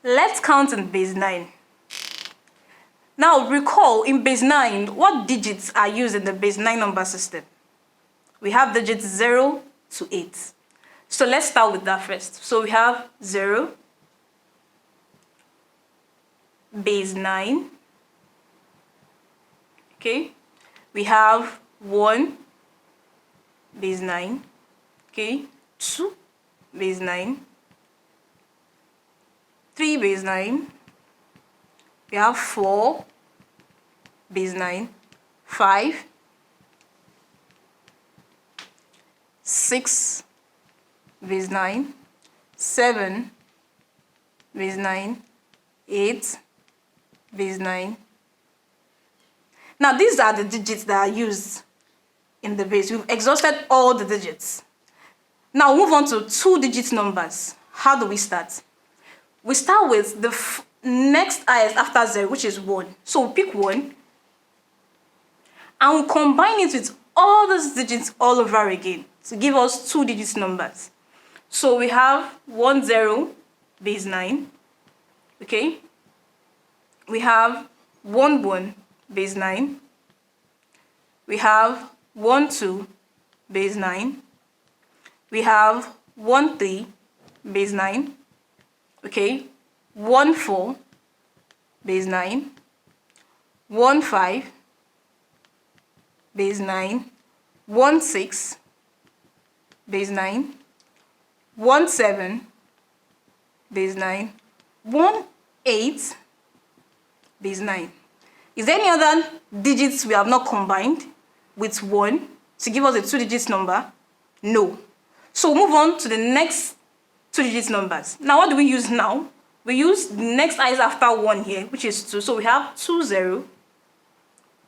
Let's count in base 9. Now recall, in base 9, what digits are used in the base 9 number system? We have digits 0 to 8. So let's start with that first. So we have 0, base 9. Okay. We have 1, base 9. Okay. 2, base 9. 3, base 9. We have 4, base 9. 5, 6, base 9. 7, base 9. 8, base 9. Now these are the digits that are used in the base. We've exhausted all the digits. Now move on to 2-digit numbers. How do we start? We start with the next highest after 0, which is 1. So we pick 1 and we'll combine it with all those digits all over again to give us 2-digit numbers. So we have 1, 0, base 9. Okay. We have 1, 1, base 9. We have 1, 2, base 9. We have 1, 3, base 9. Okay. 1, 4, base 9. 1, 5, base 9. 1, 6, base 9. 1, 7, base 9. 1, 8, base 9. Is there any other digits we have not combined with 1 to give us a 2-digit number? No. So move on to the next 2-digit numbers. Now what do we use now? We use the next highest after 1 here, which is 2. So we have 2, 0,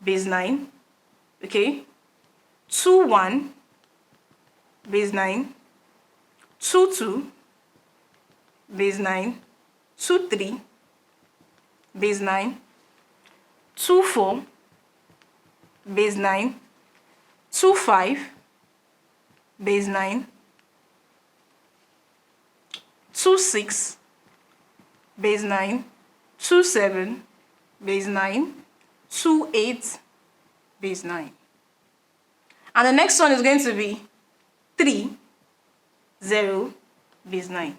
base 9. Okay. 2, 1, base 9. 2, 2, base 9. 2, 3, base 9. 2, 4, base 9. 2, 5, base 9. 2, 6, base 9. 2, 7, base 9. 2, 8, base 9. And the next one is going to be 3, 0, base 9.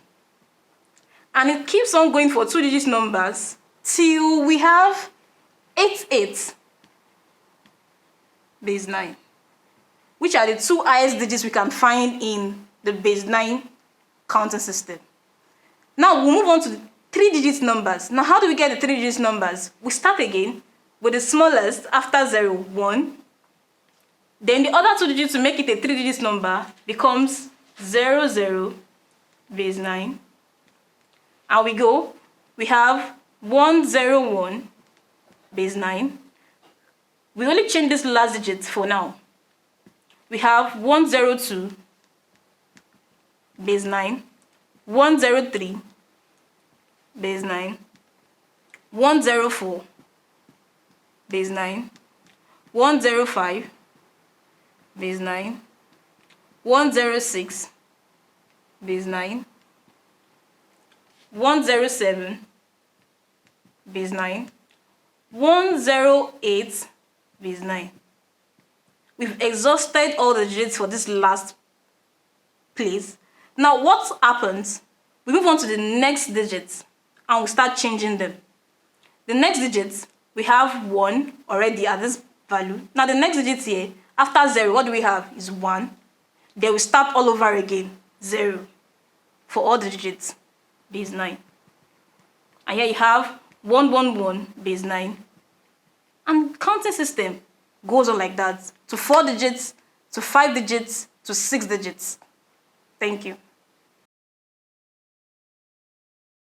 And it keeps on going for 2-digit numbers till we have 8, 8, base 9, which are the 2 highest digits we can find in the base 9 counting system. Now we'll move on to the 3-digit numbers. Now how do we get the 3-digit numbers? We start again with the smallest after 0, 1. Then the other 2 digits to make it a 3-digit number becomes 0, 0, base 9. And we go. We have 1, 0, 1, base 9. We only change this last digit for now. We have 1, 0, 2, base 9. 1, 0, 3, base 9. 1, 0, 4, base 9. 1, 0, 5, base 9. 1, 0, 6, base 9. 1, 0, 7, base 9. 1, 0, 8, base 9. We've exhausted all the digits for this last place. Now what happens? We move on to the next digits and we start changing them. The next digits, we have 1 already at this value. Now the next digit here, after 0, what do we have? Is 1. Then we start all over again, 0, for all the digits, base 9. And here you have 1, 1, 1, base 9. And counting system goes on like that, to 4 digits, to 5 digits, to 6 digits. Thank you.